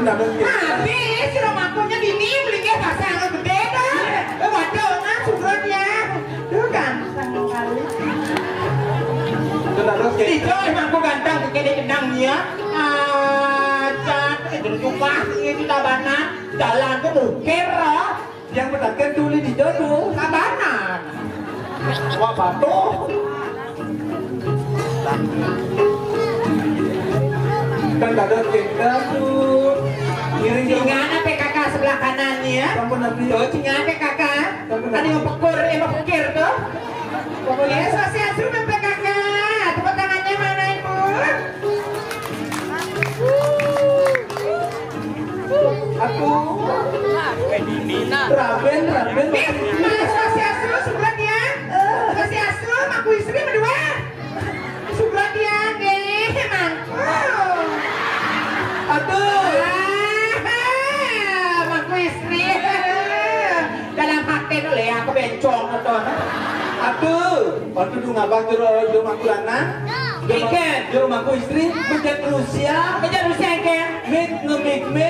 Habis rumahkunya dini belinya pasangan gede dah. Waduh, syukur ya. Tuh ganteng kali. Itu emang aku ganteng kayak jenangnya. Itu cuma ini tabanan. Jalan tuh bukir loh. Yang berdakan tuli di jodoh. Tabanan. Wah batu. Kan ada tenda tuh. Cingan PKK sebelah kanannya. Tuh cingan PKK. Ada yang pekur, yang pekir tuh. Pokoknya sosial sudah PKK. Tepuk tangannya mana ibu? Aku. Raben. Sosial sebelah dia. Sosial aku istri berdua. Sebelah dia deh, mangku. Aduh. Istri dalam hati dulu ya aku bencong atau Aduh, waktu dulu ngabang di rumahku lanang, di rumahku istri, menjadi Rusia, kan? Mit,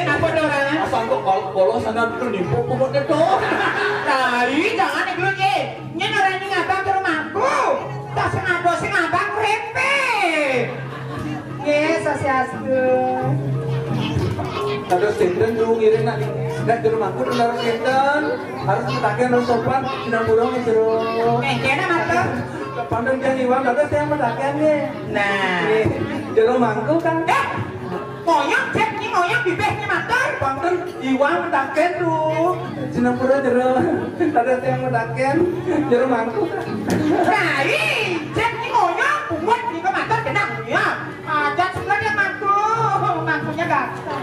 apa orang? asal kok kalau sana dulu nih, pokok itu. Tadi jangan nih dulu ye, nyen orang ini ngabang ke rumahku, tak sengaja sih ngabang repe. Yes, sasiasku. Terus sendirian dulu ngirim nanti. Di rumahku udah naruh kenten, harus mentakin harus sopan, sinang burung itu. Kena mata. Pandang jangan iwan, tapi saya mentakin nih. Nah, di rumahku kan. moyang cek nih moyang bibehnya mata. Pandang iwan mentakin tuh, sinang burung jeruk. Tadi saya mentakin di rumahku kan. Nah, cek nih moyang buat nih ke mata kena ya. Aja sebenarnya mantunya ganteng.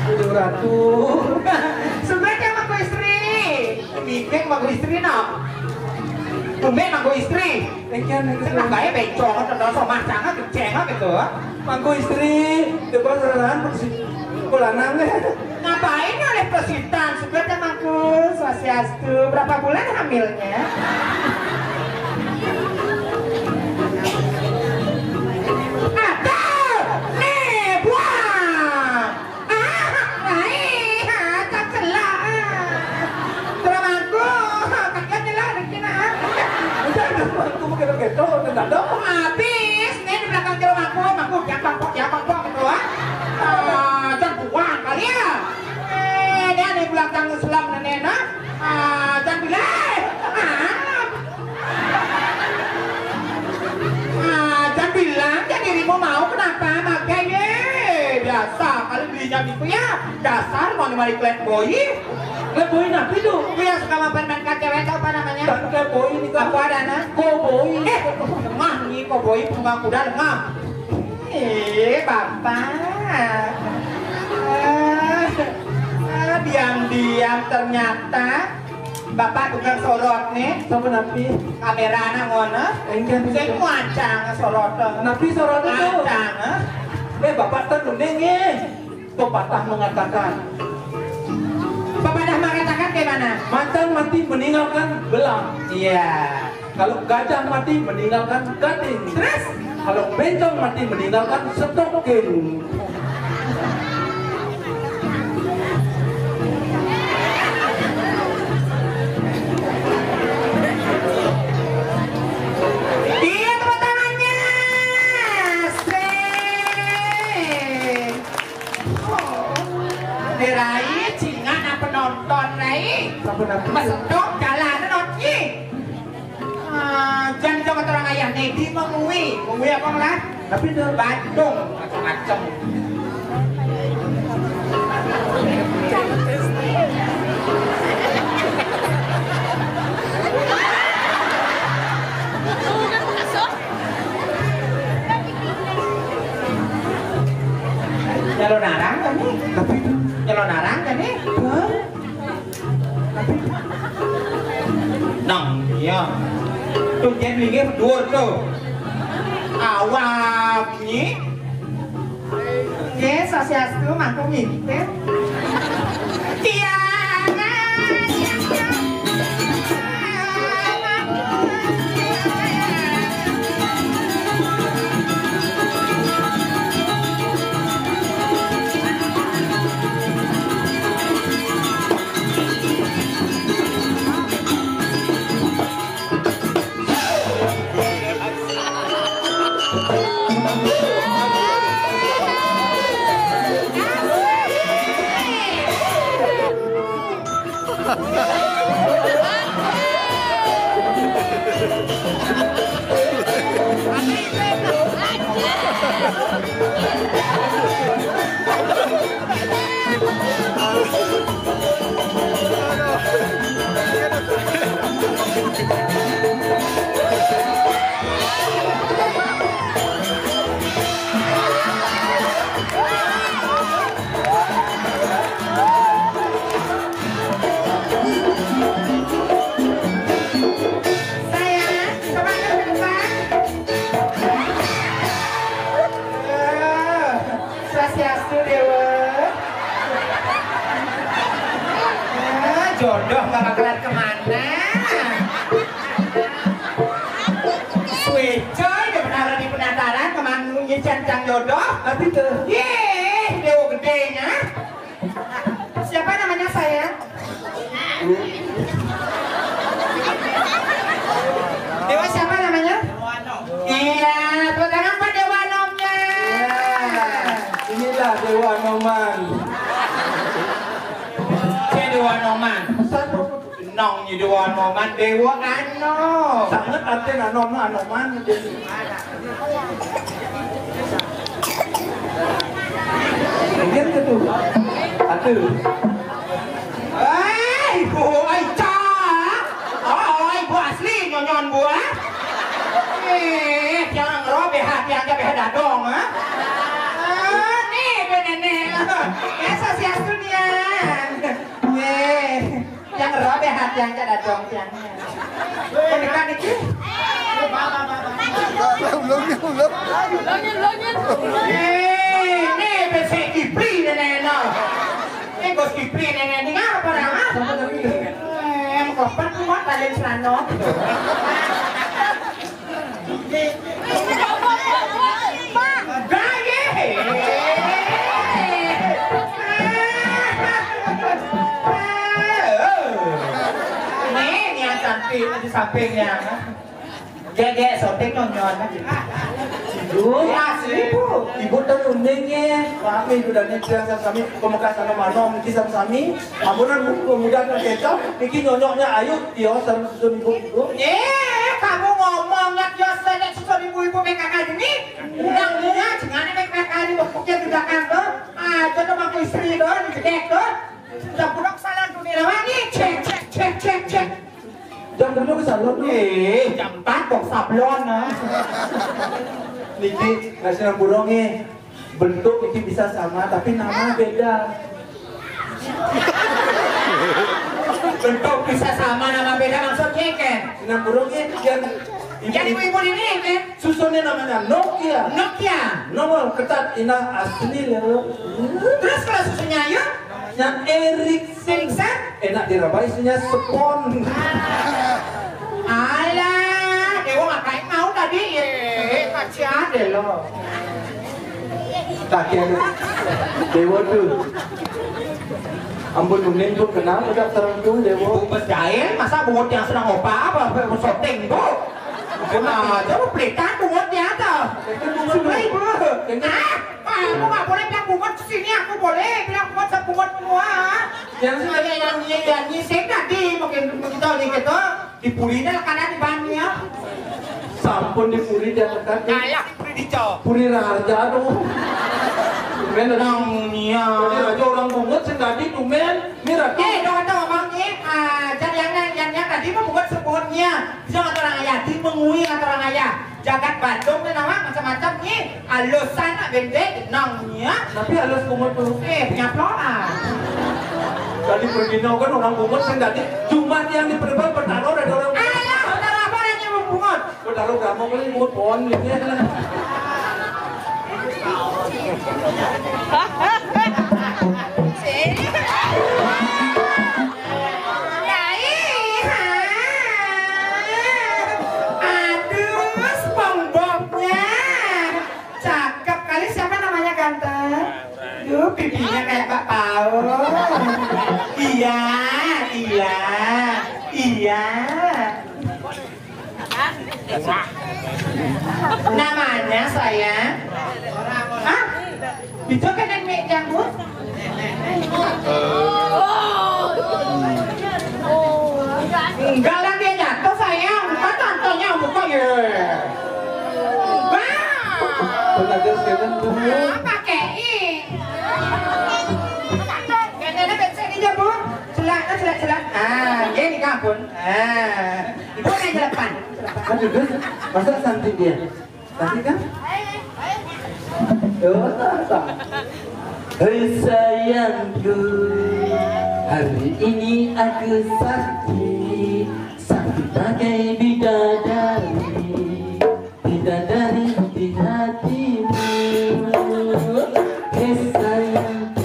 Tujuh ratu. Sebenarnya sama ku istri. Mikir sama ku istri nak. Tumben sama ku istri. Senang gaya bencong atau sama sangat kecengah gitu. Mangku istri, depan seranahan pulanang deh. Ngapain oleh persitan? Sebenarnya mangku swastiastu. Berapa bulan hamilnya? Habis nih di belakang jalan aku ya bangkok gitu jangan buang kali ya dia di belakang selam nenek jangan bilang jangan bilang ya dirimu mau kenapa makanya biasa kali belinya gitu ya dasar mau dimari klan boy Boy nabi tuh. yang suka main cewek tau apa namanya? Dan boy ini kan Apa ada nah? Cowboy. Lemah nih cowboy penunggang kuda lemah. Bapak. Diam-diam ternyata Bapak tukang sorot nih. Sama nabi. Kamera anak ngono. Enggan Saya muacang sorot. Nabi sorot itu. Muacang. Bapak terundingnya. Pepatah mengatakan. Pepatah mengatakan gimana? Macan mati meninggalkan belang. Iya. Kalau gajah mati meninggalkan gading. Terus? Kalau bencong mati meninggalkan stokin. Iya, tepuk tangannya. Sing. Dirai cingan apa nonton Rai? Mesedok jalan nonton. Jangan coba orang ayah Nedi mengui apa lah? Tapi dia Bandung macam-macam. Nyalo narang kan nih? tapi Nyalo narang kan nih? Nang, iya. Tuh jadi ini berdua tuh. Awalnya. Oke, sosiastu mangkung ini. Tiara. Jodoh gak bakalan kemana. Sweet coy, udah benaran di penataran kemana nyecancang jodoh. tapi tuh Yeay, dewa gedenya. Siapa namanya sayang? Dewa siapa namanya? Iya, tepuk tangan Pak Dewa Nomnya. inilah Dewa Noman. Dewa Noman. Nongnya Dewa Noman, Dewa Ano. Sangat artinya Anoman jadi. Mungkin itu. Atuh. Ibu Aica. Oh, ibu asli nyonyon gua. Jangan robe hati aja beda dong, ha? Nih, nenek. Ya, sosiastu dia. Yang robe hati aja dah dong, yang. Pendekan itu. Nih, besi kipri nenek. Gos kipri nenek ini apa nama? Yang koper kuat kalian selanot. Gaya. Ini yang cantik di sampingnya. Gaya sotek nonyon. Ibu, Asli bu. ibu terundingnya. Kami sudah nyetir sama-sami pemuka sama manom niki sama-sami. Amunan kemudian kecap, niki nyonyoknya ayu, dia sama susun ibu. Kamu ngomongnya biasanya susun ibu-ibu PKK ini. Undangnya jangan PKK ini buktinya tidak kantor. Jodoh aku istri doang, dicek doang. Sudah pulang salah dunia lagi. Cek. Jam dulu ke salon Jam 4 kok sablon nah. Niki nasi burungnya bentuk niki bisa sama tapi nama beda. Bentuk bisa sama nama beda maksudnya kan? Nasi burungnya yang Jadi ibu ini kan? Susunnya namanya Nokia. Nokia. Nomor ketat ina asli lho. Terus kalau susunya yuk? Yang Ericsson. Enak dirabai isinya spon. Alah, dewa ngapain mau tadi? Kacau ada loh. Tak kira. Dewa tuh. Ampun Nunin pun kenal udah terang tuh Dewa. Ibu berjahil, masa bungut yang sedang opa apa? Syuting bu. Nah, coba pelitan bungutnya tuh. Sudah ibu. Kamu nggak boleh bilang bungut sini, aku boleh bilang bungut sebungut semua. Yang nyisik tadi mungkin begitu nih gitu. Dipuri dah kanan di bannya. Sampun dipuri dia tekan. Kayak dipuri dico. Puri raja tuh. Men Nang nia. Jadi raja orang bungut sendiri tuh men. Mira. Jangan tahu abangnya. Jadi yang tadi mah bungut sebunnya. Jangan orang ayah, di mengui orang ayah. Jagat Bandung ni nama macam-macam ni. Alusan nak bendek nangnya. Tapi halus bungut tuh. Punya peloan. Tadi pergi kan orang bungut sendiri. Jumat yang diperban bertaruh ada orang. Alah, taruh apa yang bungut? Bertaruh kamu kali bungut pohon ini. Pipinya kayak Pak Pau. Iya. Namanya saya. Hah? Itu kan nenek janggut? Enggak lah dia jatuh sayang. Bukan tantenya bukan ya. Tenaga sekarang tuh. Pakai Nenek bensin aja bu, celak. Ini kapun. Ibu naik depan. Kan juga, masa cantik dia? Cantik kan? Oh, tak. Hei sayangku, hari ini aku sakit bagai bidadari di hatimu. Hei sayangku.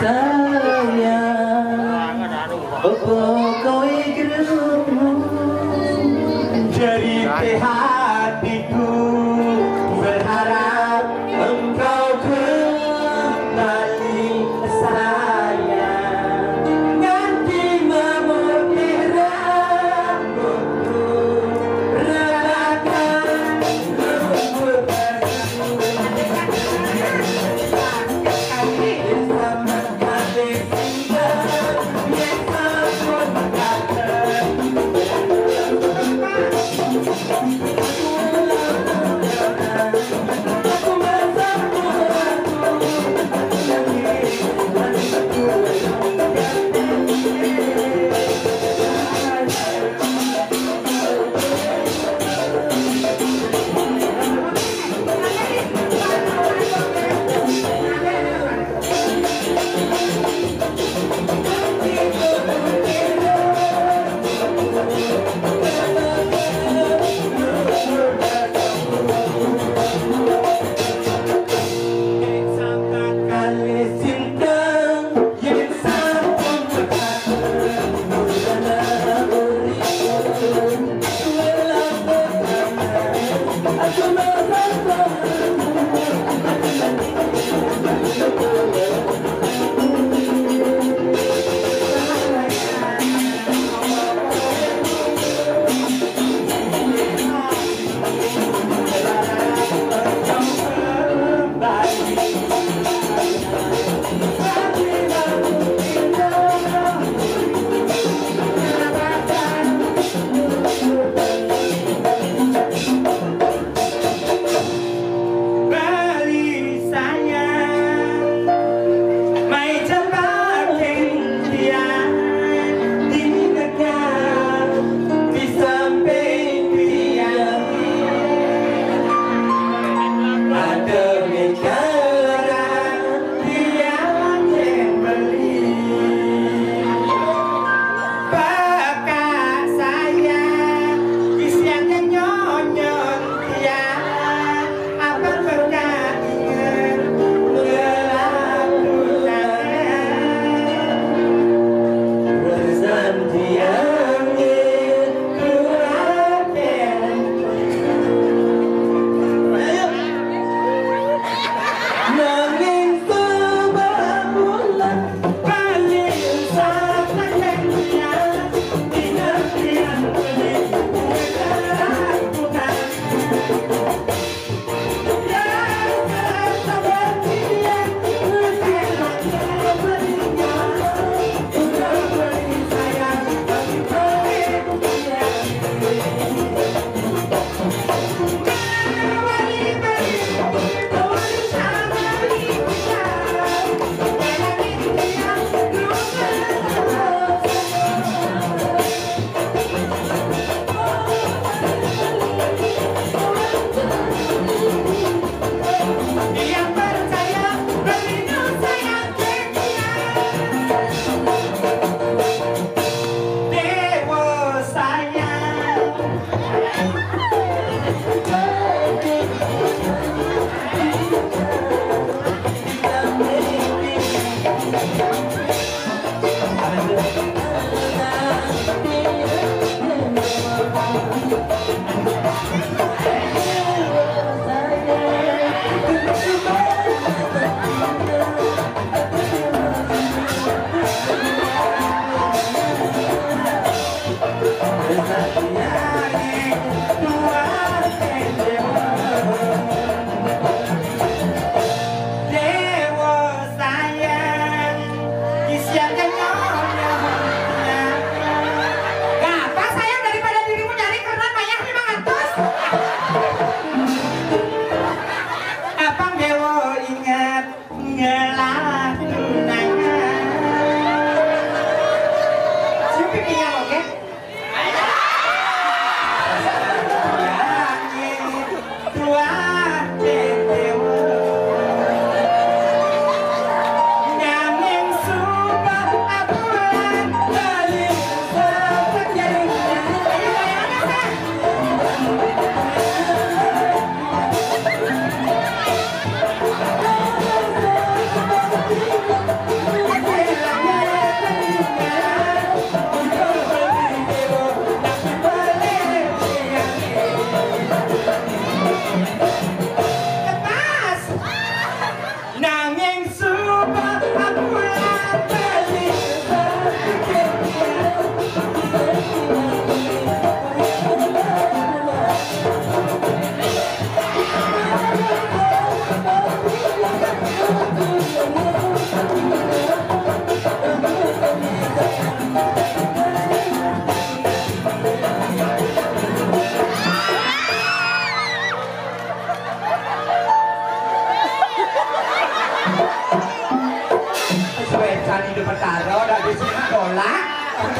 sayang, pokoknya geremu jadi hatiku berharap engkau kembali sayang, ganti memutih rambutku, relakan rumput bersama kasih cinta yang aku katakan.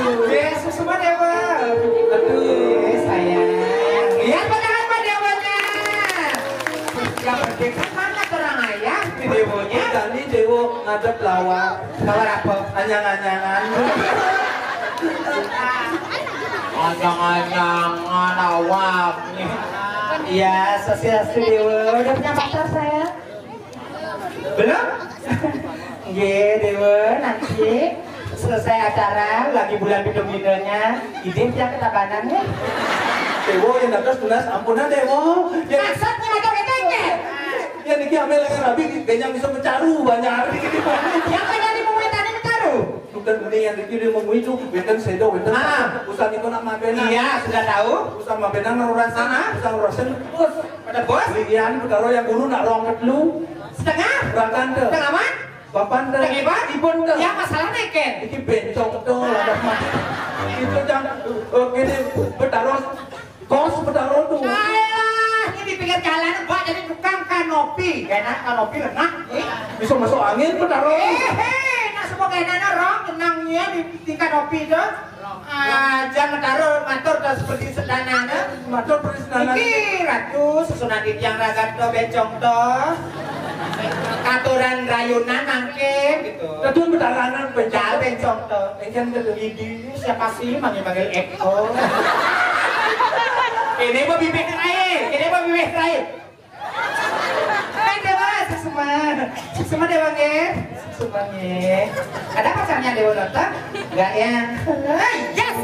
Yesus semua dewa. Aduh, sayang. Lihat apa dewanya. Yang penting semangat orang ayah di dewonya. Tadi dewo ngadep lawak. Lawak apa? Anyang-anyangan. Anyang-anyangan lawak. Iya, sosialisasi dewa. Udah punya pacar saya? Belum? Nggih, dewa nanti selesai acara lagi bulan bidung-bidungnya ide dia ketabanan ya. Dewo yang dapat tunas ampunan dewo. Maksudnya macam itu Ya niki amel lagi rabi kenyang bisa mencaru banyak hari ini banyak. yang menjadi pemerintahnya mencaru Bukan ini yang niki dia mau itu benten sedo benten. Usaha niko nak mabena. iya sudah tahu Usaha mabena ngurasan. Usaha ngurasan. pada bos Lian perkara yang guru nak rongket lu. setengah Rakan deh. setengah apa? Bapak deh. setengah apa? Ibun deh. ya masalah neken Iki bencong tuh ada mah. Itu jangan gini bertaruh kos bertaruh tuh. alah ini di pinggir jalan mbak jadi tukang kanopi enak kanopi enak Bisa masuk angin bertaruh. nah semua kayaknya orang tenangnya di kanopi tuh jangan taruh matur tuh seperti sedananya Matur peristanan. iki ratu susunan di tiang ragat tuh bencong tuh katuran rayunan mangke gitu Kedua bertalanan Bencal bencong. bencong tuh Engkan kedua. ini siapa sih manggil-manggil Eko ini mau bibit terakhir ini mau bibit terakhir dewa sesama dewa nge sesama nge ada pacarnya dewa nonton? enggak ya yes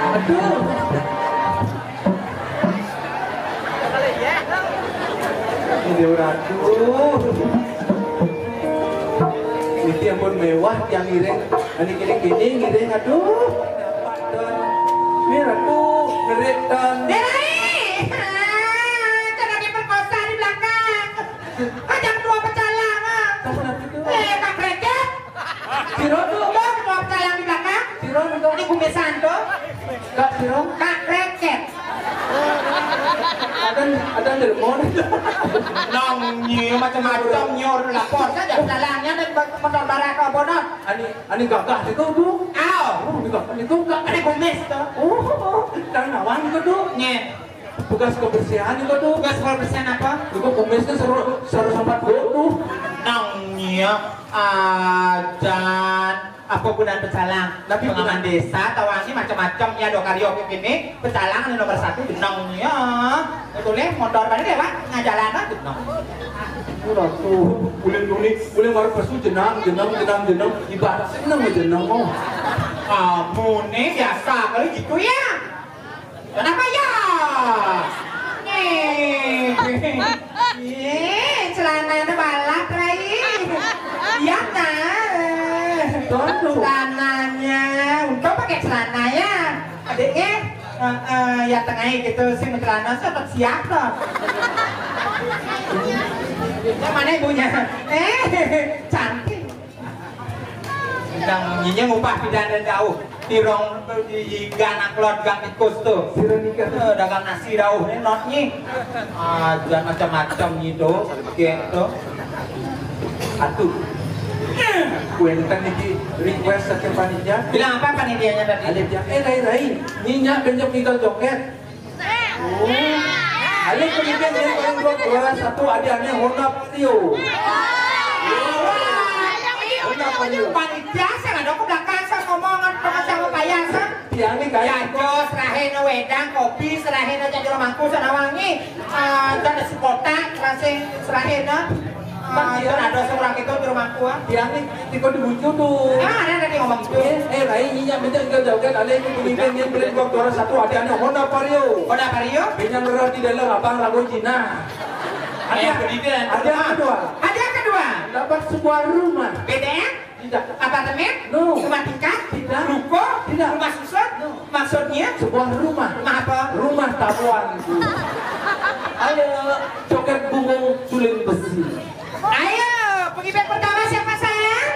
Aduh. Ini ratu. Ini ampun mewah yang ngiring. Ini ngiring aduh. Ini ratu ngerik dan Derai jangan diperkosa di belakang jam 2 pecalang Kak Kreket Siro tuh. Bang, mau pecalang di belakang Siro tuh. ini kumisan tuh Kak Siro. Kak Kreket Ada dermon. nongnya macam-macam nyor lapor saja pedalangnya dan motor barat ke bonot Ani gagah itu tuh. aw Ini gagah itu gak. ada kumis tuh Dan awan itu tuh. nyet Tugas kebersihan itu tuh. tugas kebersihan apa Itu kumisnya seru sempat tuh. nongnya ajan apa gunaan pecalang Tapi pengaman desa tawangi macam-macam ya do karaoke ini pecalang ini nomor 1 nongnya betulnya motor mana deh pak ngajalan aja nong Ratu, boleh baru pesu jenang, ibarat seneng jenang mau. kamu nih biasa kali gitu ya kenapa ya nih celananya balak Rai iya kan celananya untuk pakai celana ya adiknya ya tengahnya gitu sih celana tetap siap loh yang mana ibunya cantik yang nyinya ngupah pidana jauh tirong di ganak lord gang tikus tuh dagang nasi jauh ini notnya jangan macam-macam gitu gitu Atuh, kuentan ini request ke panitia. bilang apa panitianya tadi? Ada yang Rai, nyinya benjok tinggal joget. Ada pendidikan yang paling dua satu adanya Honda Patio. Honda Patio. Panitia saya nggak ada ke belakang saya ngomongan sama payah saya. Tiang ini kayak Jago serahin wedang kopi serahin aja di rumahku sana wangi. Ada sekota serahin ada seorang itu di rumahku. tiang ini tiko dibucu tuh. Ada tadi ngomong gitu. Rai, nyinya benjok tinggal joget. Ada yang pendidikan yang paling dua satu adanya Honda Patio. Udah Mario? Benjang berat di dalam abang lagu Cina. Ada yang kedua. Ada yang kedua. Dapat sebuah rumah. BTN? Tidak. Apartemen? No. Rumah tingkat? Tidak. Ruko? Tidak. Rumah susun? No. Maksudnya? Sebuah rumah. Rumah apa? Rumah tabuan. Ayo joget bungung suling besi. Ayo, pengibat pertama siapa sayang?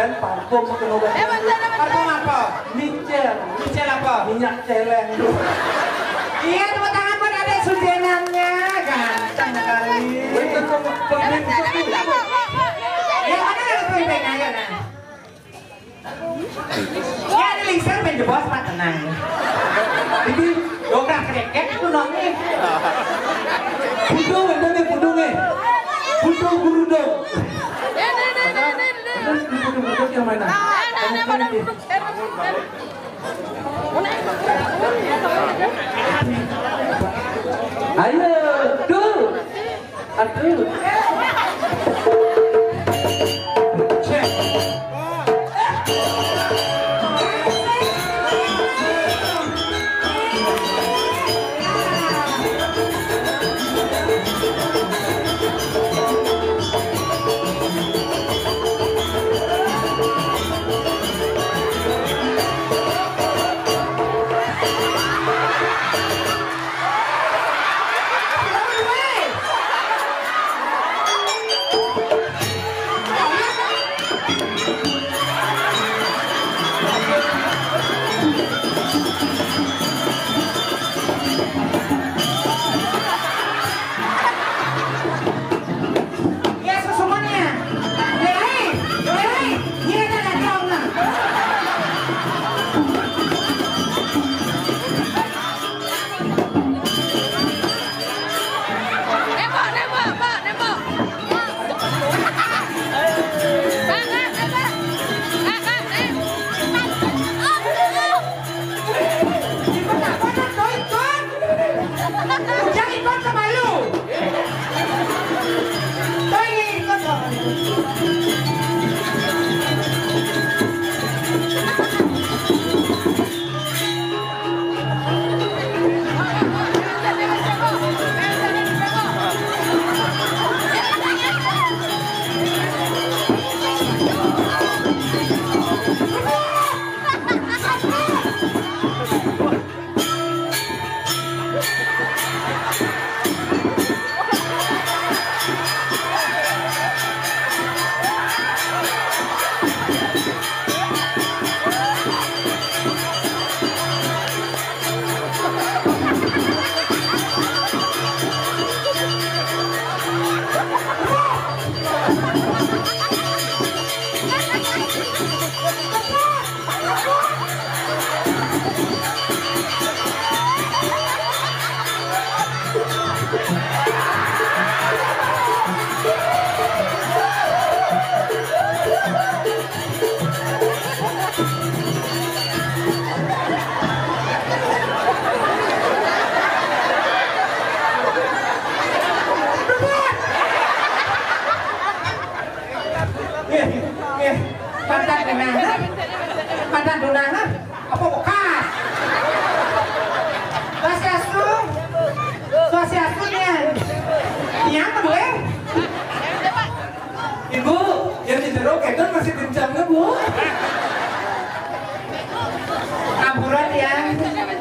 Parfum pakai obat. Parfum apa? Micel. Micel apa? Minyak celeng. Iya, tepuk tangan buat ada suntianannya. Ganteng kali. Itu penting itu. Ya, mana ada pentingnya ya, nah. Ya, ada lisan main the boss, Pak, tenang. Jadi, dongkrak kreket itu nongnya. Pudung, ini pudungnya. Pudung gurudong. Pudung yang mana? Ayo, tuh. Aduh. Cek.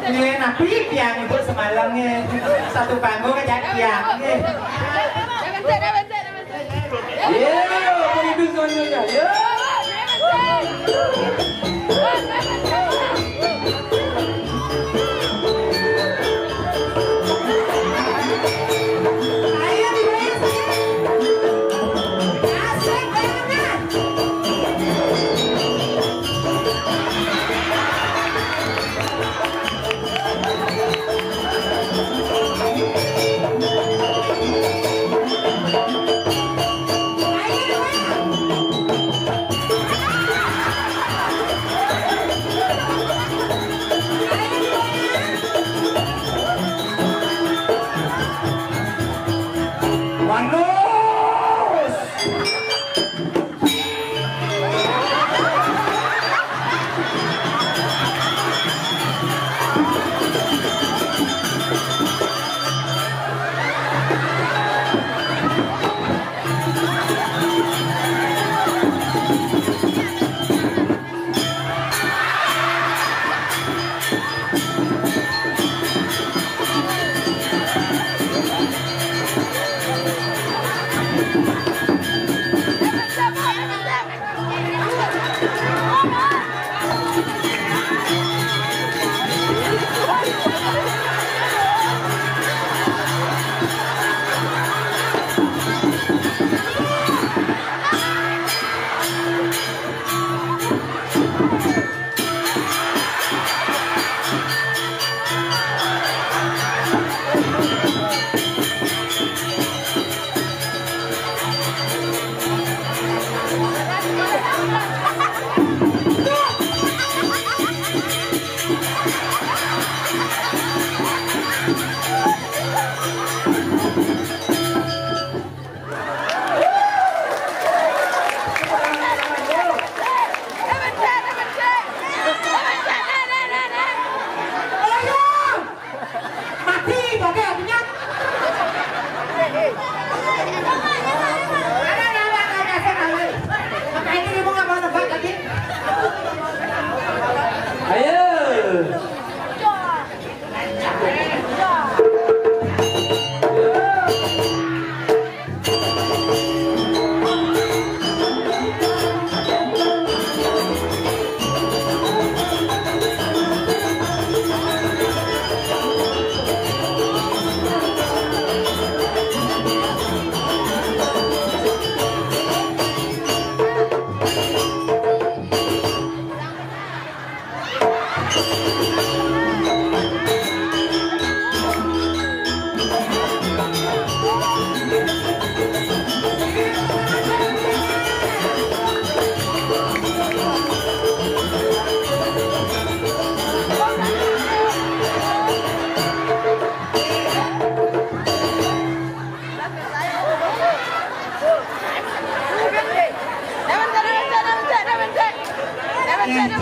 Nih, napi piang ibu semalamnya satu panggung aja piang. Begitu semuanya.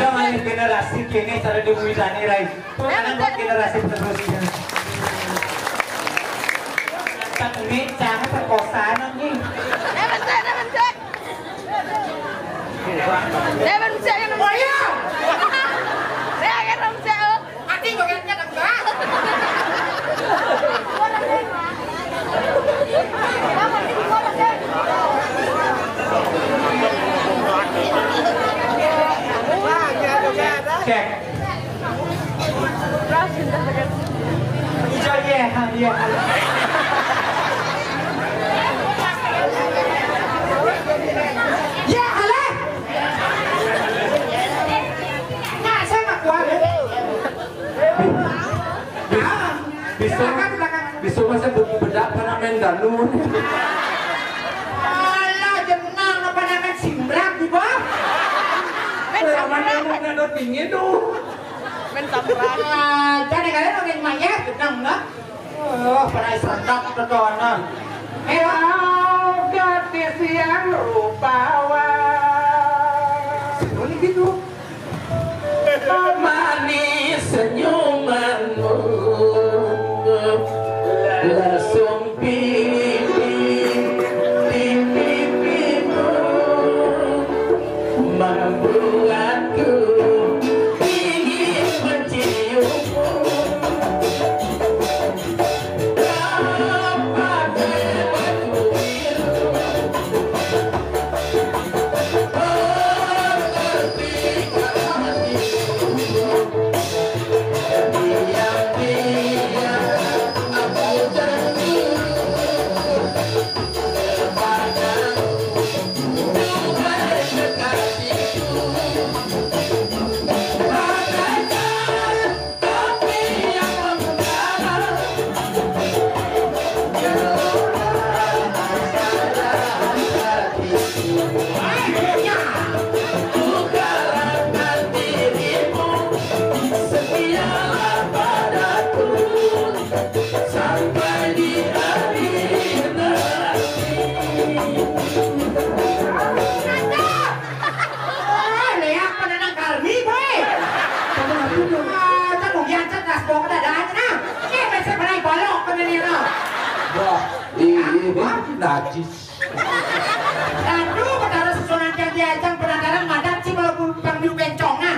Jangan generasi kini cara dibuisani rai. Karena buat generasi penerusnya. Tak ini jangan perkosaan nih. Dewan cek yang Oh iya. saya akan ramcek. Hati jogetnya tak enggak. Cek. Hijau ya, ya. Ya, halo. Nah, saya nggak kuat. Besok masa bedak pernah main danun. Alah, jenang apa namanya simbrak di bawah. Mana ada dingin tuh. Jadi kalian mau main ya, jenang nggak? Oh, pada serendam terdonan. Gadis yang rupawan. Boleh gitu. Manis senyumanmu, langsung pipimu membuatku ingin menciummu. Iya, najis. Aduh, padahal sesuatu yang diajang penasaran madat sih kalau panggil bencongan.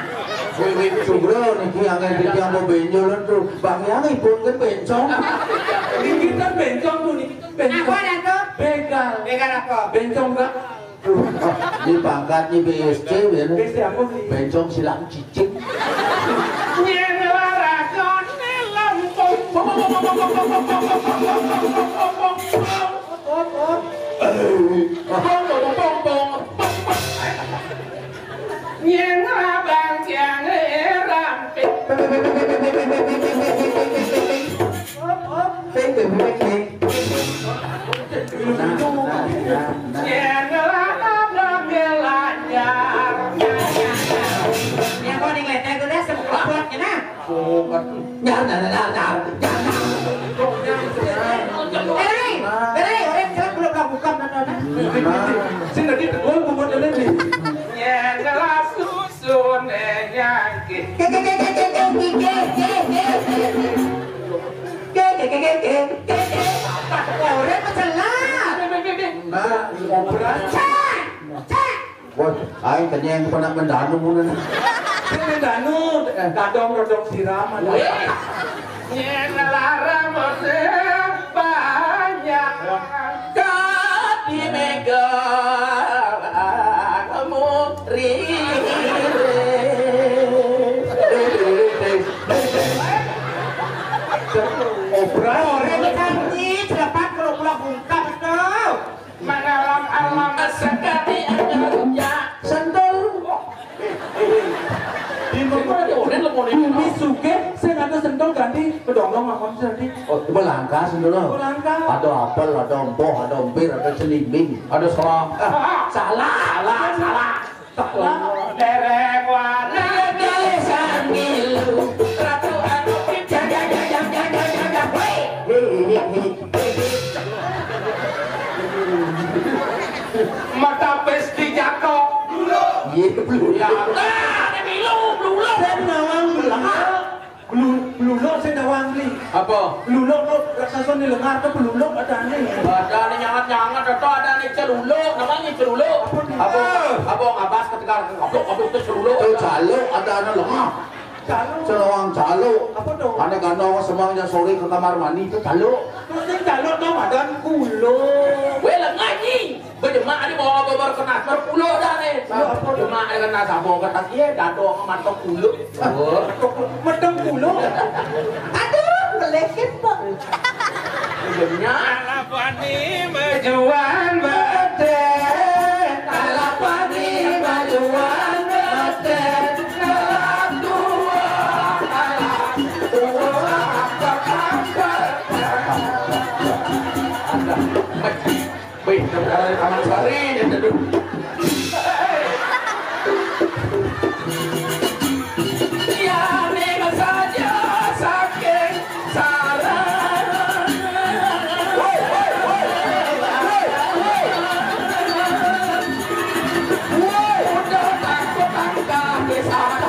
Wih, sugro niki angin yang mau benjolan tuh. Bang yang ipun kan bencong. Ini kan bencong tuh, ini kan bencong. Apa ada tuh? Begal. Begal apa? Bencong kan? Ini pangkatnya BSC, ya. BSC apa sih? Bencong silang cicing. Aing kenyang pernah mendanu muna. Ini danu, dadong siraman. Nyelarang banyak di megang kamu Orang cantik, dapat kalau pulang bungkam tuh. Malam alam sekali aja sendal. Bumi suge, saya nggak sendal ganti kedong-dong makon tadi. Oh, itu langka sendiri. Langka. Ada apel, ada empoh, ada empir, ada celimbing, ada serang. Salah. Derek warna galisan milu ratu anu jaga. Mata pesti jako. Iya, belum. Ya, belum. Saya nawang belulok saya nawang beli. Apa? Belulok lo raksasa di lengar tuh belulok ada nih. Ada nih nyangat atau ada nih celuluk, namanya celuluk. Apa ngabas ketika goblok itu celuluk. Itu jaluk, ada anak lemah. Celawang jaluk. Apa dong? Aneh kandang semuanya sore ke kamar mandi itu jaluk. Terus yang jaluk tuh ada kulo. Weh lengaji. Berdemak ini bawa bawa kena berpulo dah nih. Berdemak ini kena sabong kata dia dadong matok kulo. Medeng kulo. Aduh, meleket pak. Sebenarnya Alapani majuan badan. Alapani majuan badan. Wih, dari Taman Sari jadi ya nega saja saking saran. Udah takut angkat besar.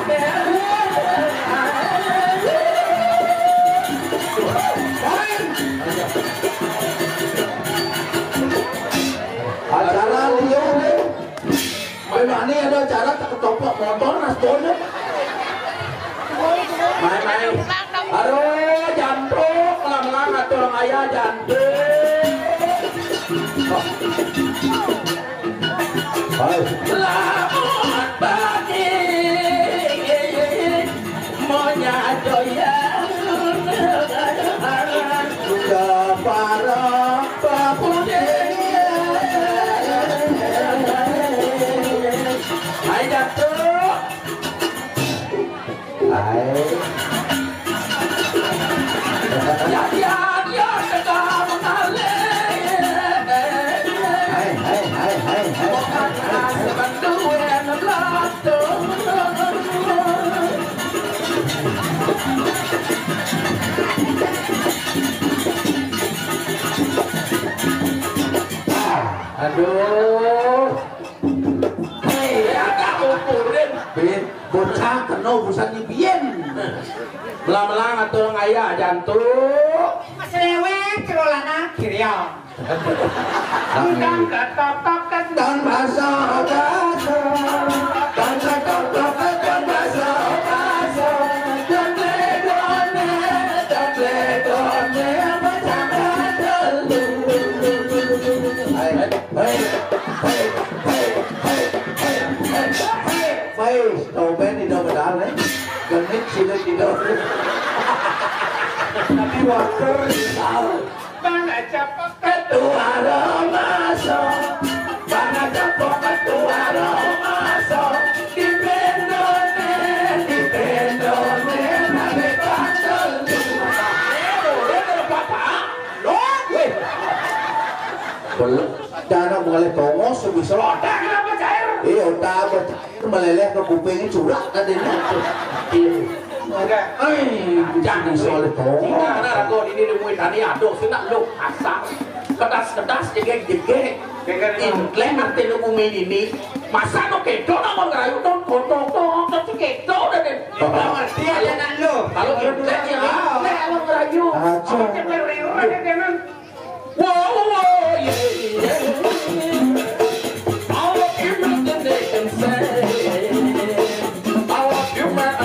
Acara liur nih. Memang ini ada acara ketoprak motor nasbonnya. Main. Aduh, jantung, melang-melang atau orang ayah jantung. Hai. Selamat pagi, monya doyan. Sudah parah Hai jatuh. Hai. Ya, tegak mengalir. Hai. Sebantuan belakang. Aduh. Agak ukurin. Bin, bocah kena urusan nyibien. Belang-belang atau ayah jantung. Mas lewek celolana kiriang. Udang ketok Dan bahasa bahasa dan ketok dan bahasa bahasa dan ledone macam ada. Hey, đầu bên đi đâu mà đã lấy gần nhất chỉ lên đi đâu tapi water Mana cepat ketua romaso mana cepat ketua romaso di pendone nane pantel belum cara mengalih tongo sebisa lodak kenapa cair? iya otak bercair meleleh ke kupingnya curah tadi jangan soal tongo Jika anak aku ini nemui tadi aduk sudah lu asam kedas jegek inkleh nanti lu bumi ini masa lu kedo nama ngerayu dong kontong kedo dan Dia jangan lu. kalau inkleh ya inkleh lu ngerayu wow yeah all of you that they can say all of you man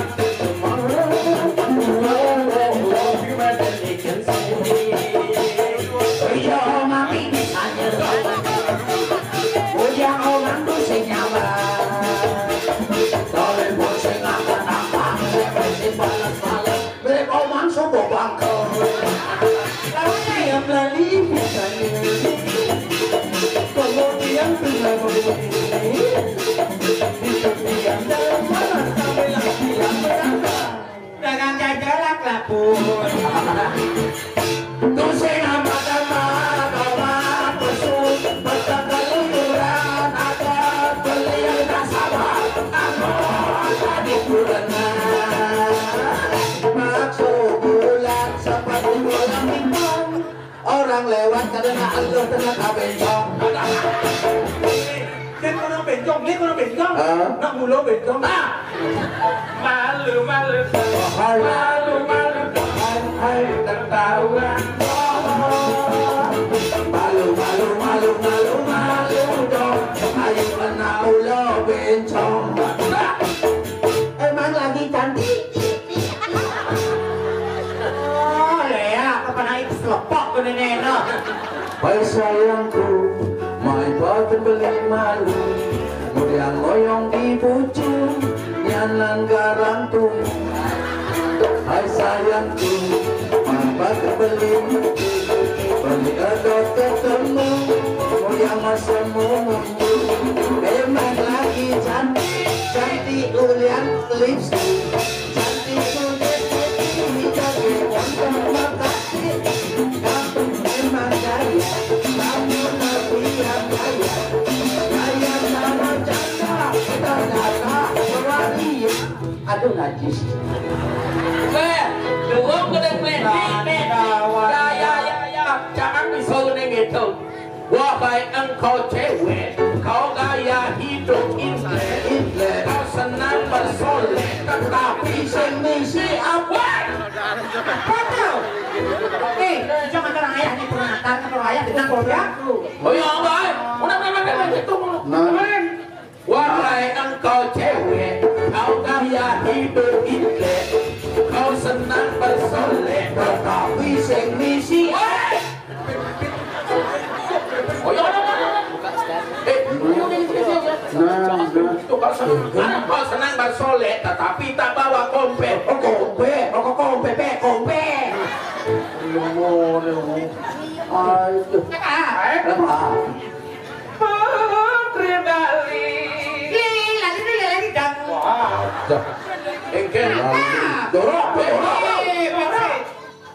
Dengan jajalak lapun. Orang lewat karena Allah ternyata bencong. Kan kau nak bencong, ni kau nak bencong. Nak mula bencong. malu Hai tertahuan. Malu dong. Ayo kena ulo bencong. Emang lagi cantik. Oh, Lea, kau pernah itu selepok kau nenek. Hai sayangku, main pakai beli malu. Kemudian goyong di pucuk, nyalan garantung. Hai sayangku, main pakai beli adot ketemu, goyang masa menunggu. Emang lagi cantik ulian lipstick, cantik kulit ini jadi wonton makasih. Kamu memang gaya, kamu lebih yang gaya. Gaya sama janda, ternyata berani. Aduh najis. Đường cái đây mẹ ya jangan misal neng itu wahai engkau cewek kau gaya hidup indah kau senang bersolek tetapi semisi apa Betul. Jangan orang ayah ni perantar, kalau ayah dengan keluarga. oh ya baik udah itu wahai engkau cewek kau gaya hidup indah kau senang bersolek tetapi semisi oh ya kau senang bersolek tetapi tak bawa kompe kompe Aduh. Apa? Putri Bali Lagi dah. Engken Dorok.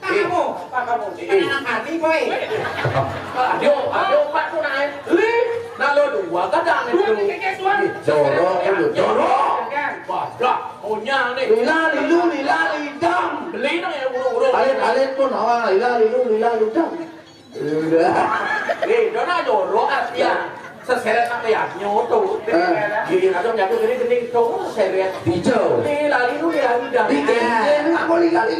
Kamu, anak kami boy. Aduh Pak Tunai Nalo dua kadang itu Dorok. Badak punya nih Lila lidam. Beli dong ya urung Alit pun awang lila lidam. Udah. Dona jorok artinya seseret nak ya nyoto. Gini atau nyaku gini tuh seseret. Hijau. Ini lali dah. Nggak boleh lali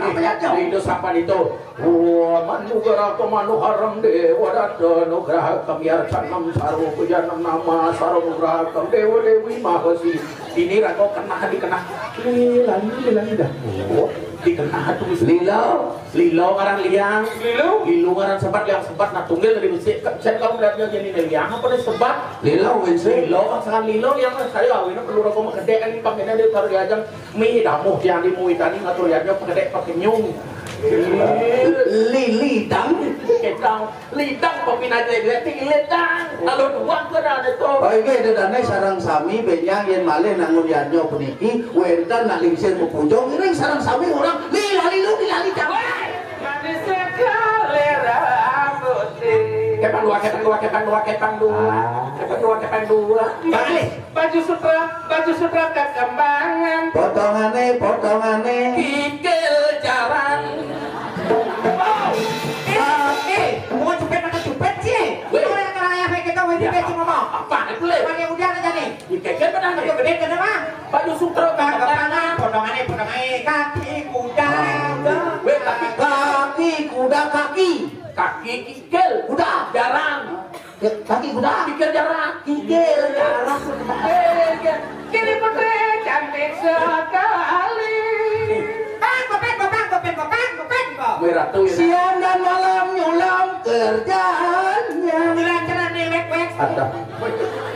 apa ya jauh. Itu sampai itu. Wah, manugara kemanu haram dewa dada nugraha kamiar canam saru pujanam nama saru nugraha kam dewa dewi mahasi. Ini rako kena lali dah. Dikena tuh Lilo ngaran liang. Lilo ngaran sempat yang sempat nak tunggil dari musik. Saya kamu lihatnya jadi liang apa nih sempat? Lilo Pasangan Lilo yang saya awalnya perlu rokok menggede kan ini pakai dia taruh diajang mie damuh yang dimui tadi ngatur lihatnya pakai nyung. Lidang pembina jadi lidang. Lalu uang ke dana itu. Oke, dana sarang sami benyang yang malih nangun lihatnya puniki. Wendan nak lingsir mupujong ini sarang sami orang lili jangan. Kepang dua. Baju sutra kekembangan. Potongane. Kikil jarang. Mau cupet sih. Itu yang kerana kita wajib beci ngomong. Apa itu le? Pakai udah aja nih. Kikil benar Itu gede kenapa? baju sutra Kekembangan, potongannya kaki kuda. Kaki kuda kaki kikil kuda jarang. kaki kuda Kikil jarang. Kini putri cantik sekali. Kopeng. Merah tuh ya. siang dan malam nyulam kerjaannya Jalan-jalan di wek-wek. Ada.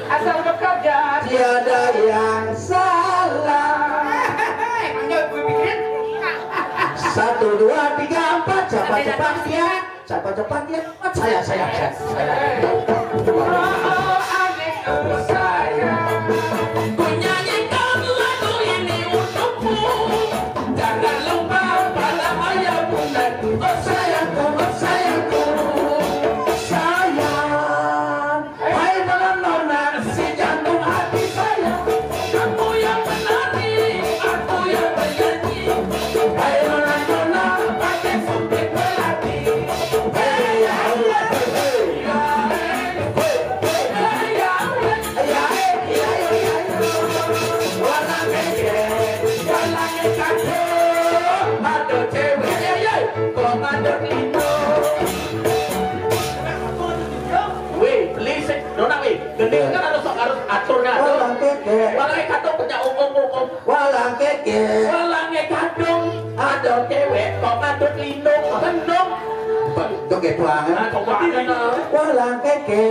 Asal bekerja. tiada yang salah. Emang jauh gue bikin. 1, 2, 3, 4 siapa cepat dia saya Oh, adikku sayang. Ku nyanyikan lagu ini untukmu. Jangan lupa pada ayah bunda. Oh sayangku. sayang hai dengan nona si jantung hati saya Kamu yang menari, aku yang bernyanyi. hai nona Pakai sumpit melati. Ada cewek kok ada itu. Weh, beli sih, dona weh. Gending kan harus aturnya. walang keke Walang kadung punya umum. walang keke Walangnya kadung ada cewek kok ada lindung gendong. joget banget Nah, kok banget. walang keke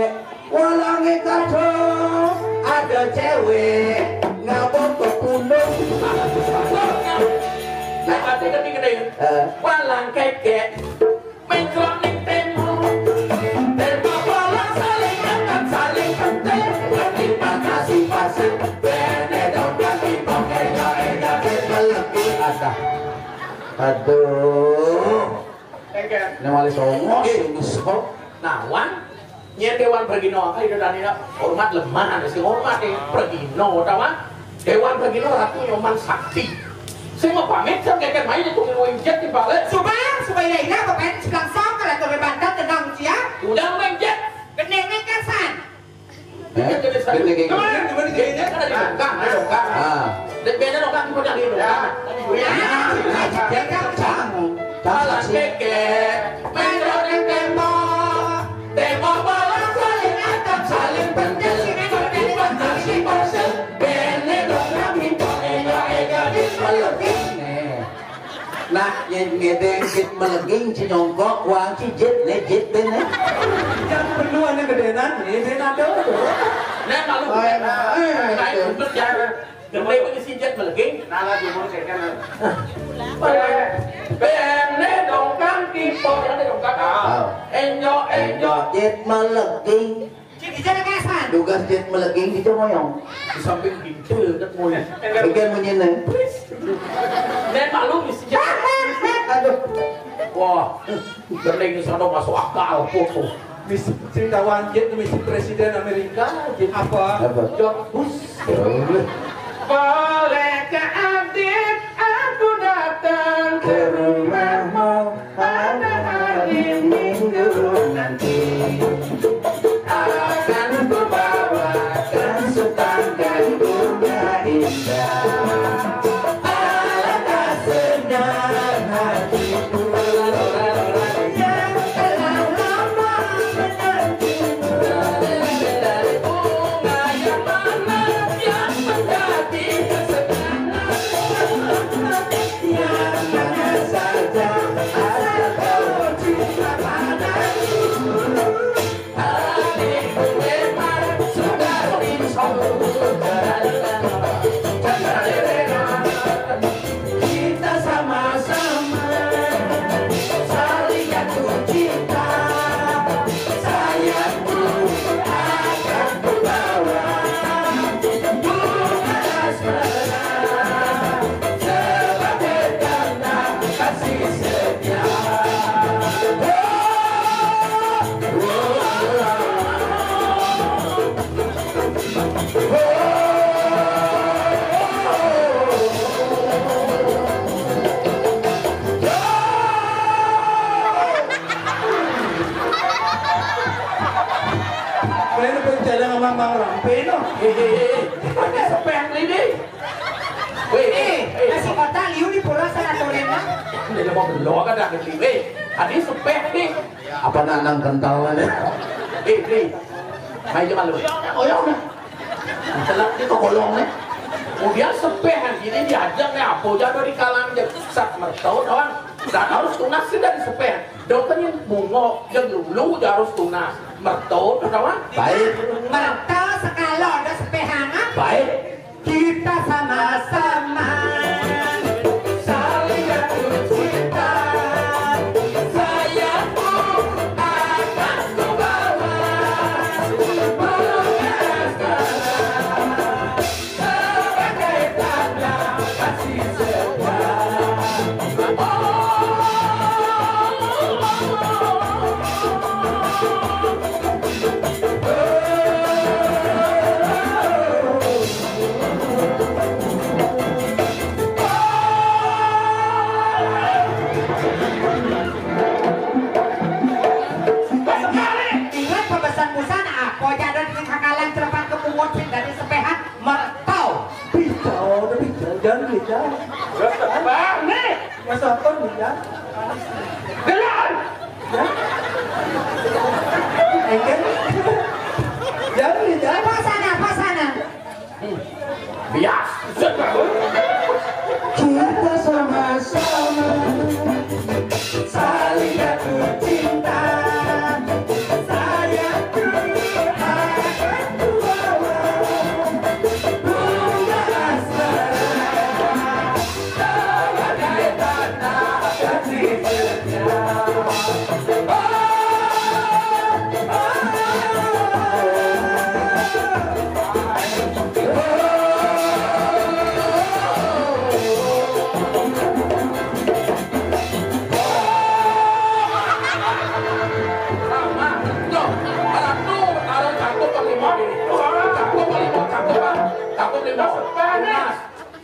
walang kado ada cewek ngabok ke gunung Nah, hati gede-gede. Walang keke mencroning temu. Temu walang saling angkat, saling penting. Terima kasih pasir. Bene dong kaki pakai ega melebih ada aduh ini malah songos Nawan nyen dewan Pergino kan itu tadi hormat lemah ada sih hormat di Pergino tawa dewan Pergino ratu nyoman sakti semua pamit saya kayak main itu ngewenjet di balik Subang lainnya kopeng selang sok kalau tuh bebantat tenang cia. udah ngewenjet Geneng kasan. gini kemarin gimana jadinya kan ada dongkang dan beda dongkang itu dari dongkang Walang keke mencroning temu. Temu walang saling angkat, saling penting. Terima kasih pasir. Bene dong kaki pakai ega melebih nah ngedeng jit meleging si nyongkok wang si jit jit bene Yang berdua nih gedenan, ini nado. Nah, malu. Nah, untuk yang gede mengisi jet meleging. Nala jumur sekian. Bene dong kaki pakai ega. Enjo. jit meleging Jadi jangan kasan. dugas jit meleging di moyong Di samping pintu ket mulai. bagian menyene Nah, malu isi jet. aduh Wah, gede sono masuk akal foto. Misi cerita wanjit misi presiden Amerika. Apa? George Bush. Bolehkah adik aku datang ke rumahmu pada hari Minggu nanti akan Kaya na jalan sama Mang Rampe no. Ada sepeh ini. Weh, Nasi kotak liu di pulau sanatorium na. Ini mau belok kan dah kali. Ada sepeh nih. Apa nanang kental ni? Mai je malu. Oh ya dah. Celak dia ke kolong ni. Kemudian sepeh kan gini diajak ni apa jadi di kalang je sak mertau doang. Dan harus tunas sih dari sepeh. Dokternya bungo yang dulu harus tunas. Mertau doang. Baik. Mertau sekali ada sepehana. Baik. Kita sama-sama saling jatuh cinta. Sayangku akan ku bawa mengasah sebagai tanda kasih setia. Ingat pemesan busana aku jadi dengan hakalan cepat kepungut dari sepehan mertau. Pisau, udah pisau, jangan pisau. Bang, nih. Masa apa pisau? Gelar. Engkel. Jangan pisau. Apa sana? Bias. Kita sama-sama saling jatuh cinta. Sayangku akan ku bawa bunga asmara sebagai tanda kasih setia.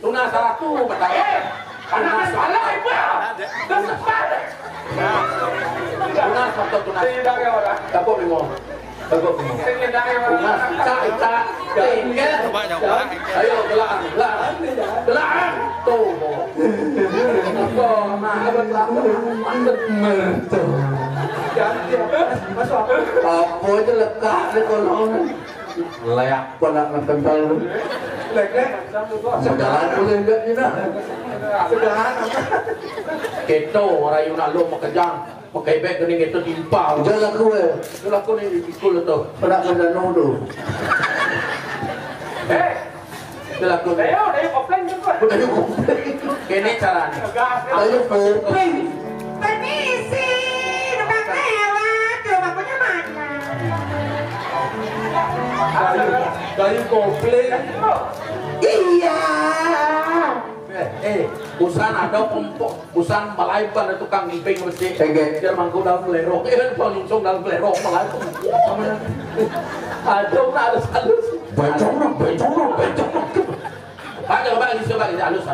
Tunas satu betul. Anak salah ibu. Kesepat. Tunas satu tunas. Tidak ya orang. Kapok lima. Kapok lima. Tidak ya orang. Tunas kita tinggal. Ayo belaan. Tuh. Apa? Nah, Mertu. Masuk apa? Apa je lekat di kolong ni? Layak pun nak kental tu. Lek-lek. Sejalan boleh enggak ni nak? Sederhana. Keto rayu nak lo makejang. Pakai beg kening itu timpal. Jalan aku eh. Kalau aku ni ikut tu. Penak mendanau tu. Kalau aku ni. Ayo, dari offline juga. Udah cukup. Kene caranya. Ayo kopling. Permisi, numpang lewat, rumah punya mana? Kayu kopling. Iya. Busan ada kompok, busan malaikan ada tukang ngiping mesti. Sege. Dia mangku dalam lerong, penungsung dalam lerong malaikan. Ada halus. Becong. Ada balik halus.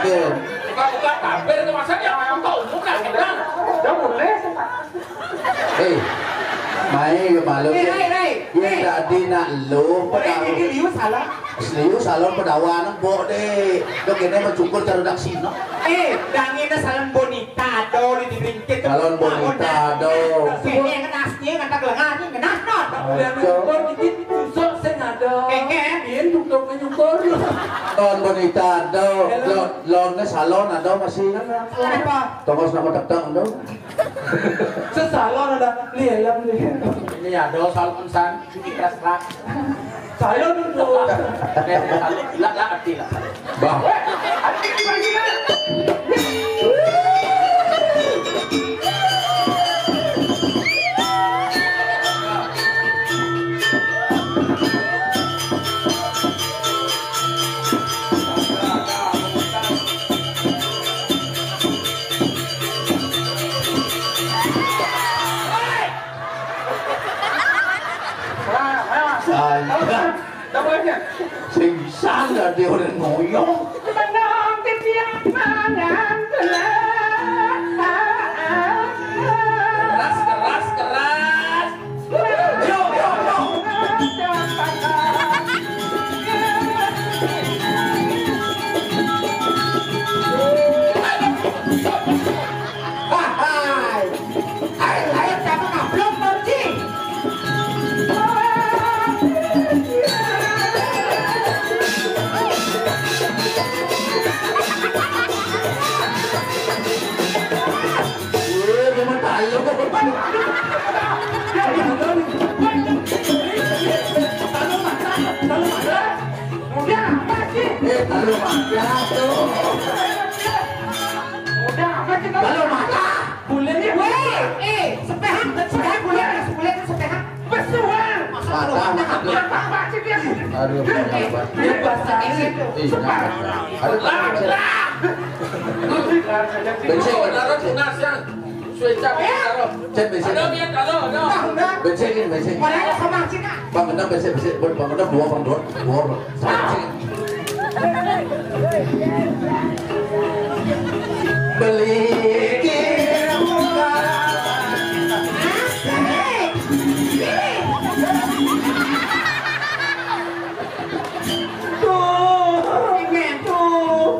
Buka-buka tabir itu masa dia orang tahu bukan kan? Dah boleh. Mai ke malu yang tadi nak lu liu salah. Liu salon pedawan bo deh. Dok ini mencukur carudak sino. Dangin salon bonita do di ringkit. Salon bonita do. Ini yang kenasnya kata gelengah ni kenas not. Yang nyukur dikit susuk saya ngada. Iya nyukur nyukur. Salon bonita do. Lon salon ada masih. Apa? Tongos nama tak do. Sesalon ada lielam nih. Ini ada salon san keras-keras. Salon itu. Lah arti lah. Bah. Singsan lah dia orang ngoyong. Menang tiap malam Keras. Yo. Hai, siapa kaplong pergi? Ingin tuh.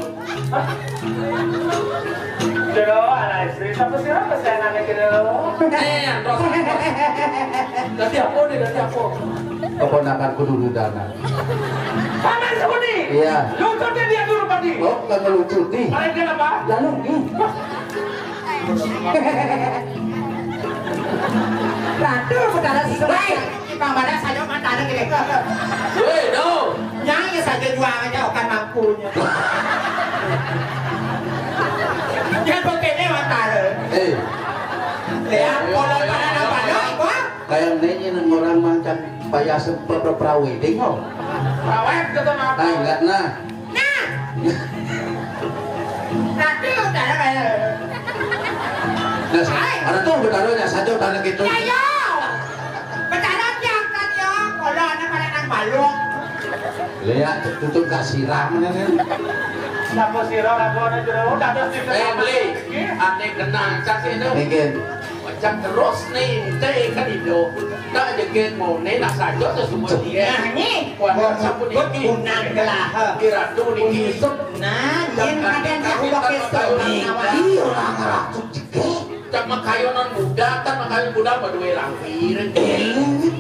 Jero, anak istri, siapa sih orang kesayangannya Jero? Terus. Dati apa nih, dati apa? Keponakanku dulu dana. Paman Sudi. Iya. Lucunya dia dulu Padi. Oh, kan ngelucu nih. Paling kenapa? Lalu nih. Ratu betara sesuai. Bang Badak saja mata ada gini. Weh, do. Nyanyi saja juang aja akan mampunya. Jangan pakai mata le. Lihat kalau pada apa apa? Kayak nanya nang orang macam payah sempat wedding kok. Awet kata apa? Nah, enggak nah. Nah. Ratu betara kayak. Nah, ada tuh betaronya saja tanah gitu. Ayo. Betara diangkat ya. Kalau anak anak balung. Lihat tutup kasih siram kan. Siapa sih orang ada Jero? Udah ada sih. Beli. Aneh kenal cak itu. Mungkin. Macam terus nih, teh kan itu. Tak jaget mau nenak saja semua dia. Ini. Kuat sapu Good niki. unang gelah. Kira tuh niki. Nah, yen kaden dia pakai story. Iya orang ngerakut juga. Cak makayonan muda, kan makayon muda berdua lampir.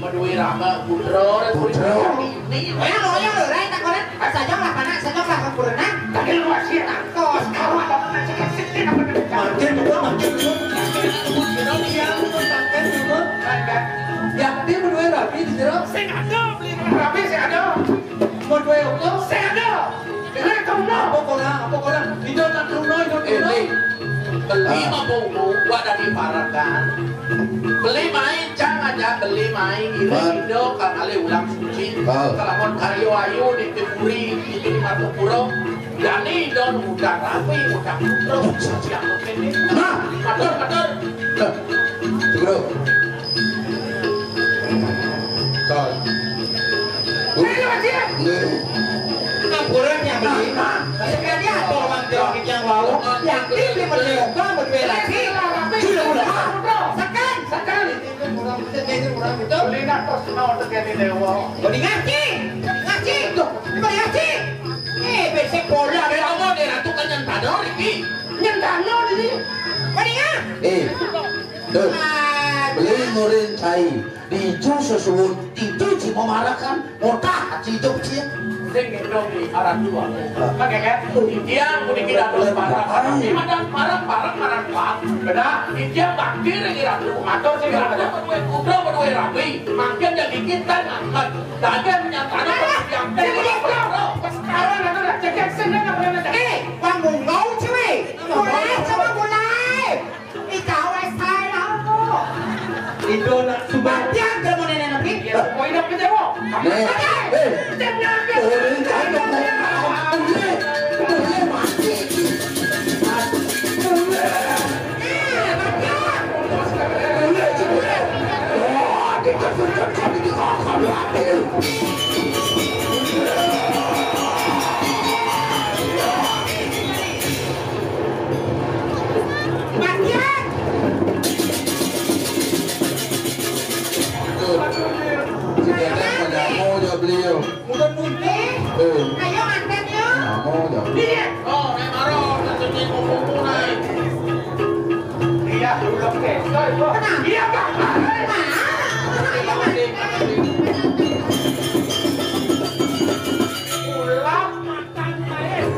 Berdua rama putro dan putro ini. Yang lo yang lo tak koran. Saja lah panas, saja lah kekurangan. Tadi lu masih Kos kawan apa sih sih apa Makin juga, makin juga. Kenapa dia makin juga? Yang dia berdua rapi di jeruk. Saya ada beli rapi saya ada. Mau dua itu? Saya ada. Ini kamu mau? Apa korang? Itu nak tunai, itu tunai. Beli mau gua dari parakan. Beli main jangan aja beli main ini Indo kali ulang suci. Kalau mau karyo ayu di Kepuri itu di Matupuro. Yani don udah rapi udah putro yang mungkin ini. Matur. Bro. Kau. Ini masih. Kampuran yang beli. Sekali dia atau orang jawab yang wow. Yang beli berlomba berdua lagi. Sudah udah. Sekan. Beli nak kos mau terjadi dewa. Beli ngaji. Tuh, beli ngaji. Besok bola. Ada apa deh ratu kan yang tador ini. Nyentano ini. Beli ngah. Tuh. Beli murin cai di sesuatu itu si memarahkan otak hidup dia. Sing gendong di arah dua. Pakai kan? Dia muni kira terus parah. Ada parah. Beda. Dia bakir di ratu. Atau sih Kira ada berdua rapi. Makin jadi kita ngangkat. Dagan nyatanya yang sekarang ada cekek senang apa yang ada? Bang Mungau cuy. Mulai sama mulai. Ikaw ay saya ako. Itu nak subang. Batian ka mo na nabi. Mau hidup ke dewa? Batian. Beliau. Mudah mudah. Ayo anten yo. Mau ya. Oh, nek maro nanti ngomong naik. Iya, udah oke. Iya, Pak.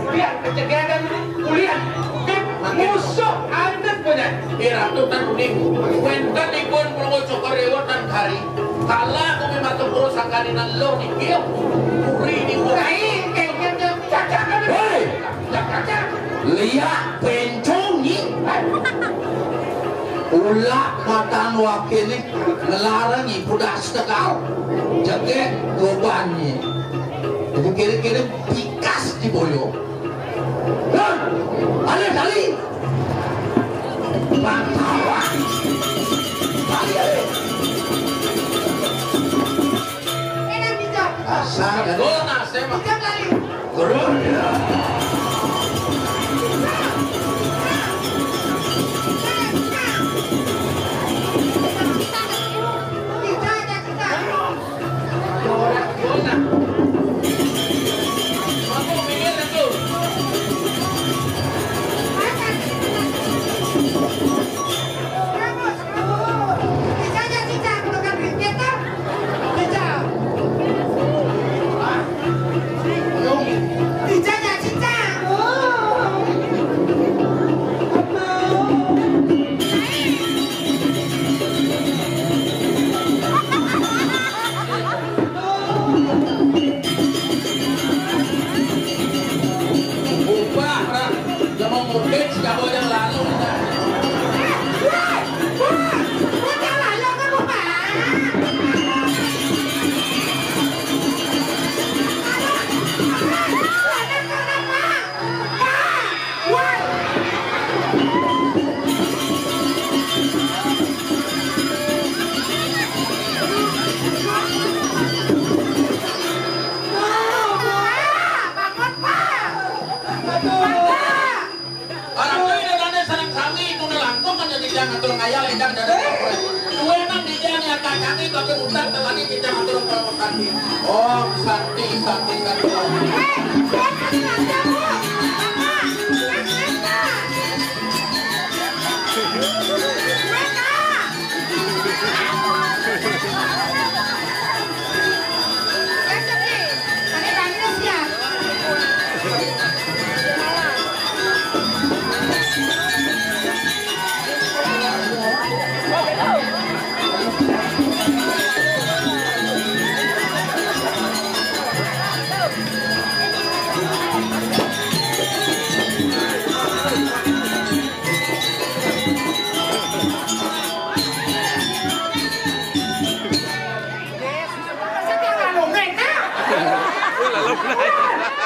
Lihat kejadian lihat musuh anda punya. Iratu tan uning. Kuentan ikon pulau cokorewo tan hari. Kala kami masuk terus angkaninan lo di kieu. Puri di Kain kayaknya Cacat kan? Hei, Cacat. lihat pencong ni. Ulah matan wakili ngelarangi budak setekal. Jaga lobannya. Jadi kira-kira pikas di boyo. Hah? Ada kali. Bantawan. Kali ada. enak bisa. Asal dan Gona sema. Bisa kali. Corona. Bisa aja kita. Gona. atur ngayal edang dari dua nang di jalan yang kaki tapi mutar telani kita atur kalau kaki. Oh, santi. Hãy subscribe cho kênh Ghiền Mì Gõ để không bỏ lỡ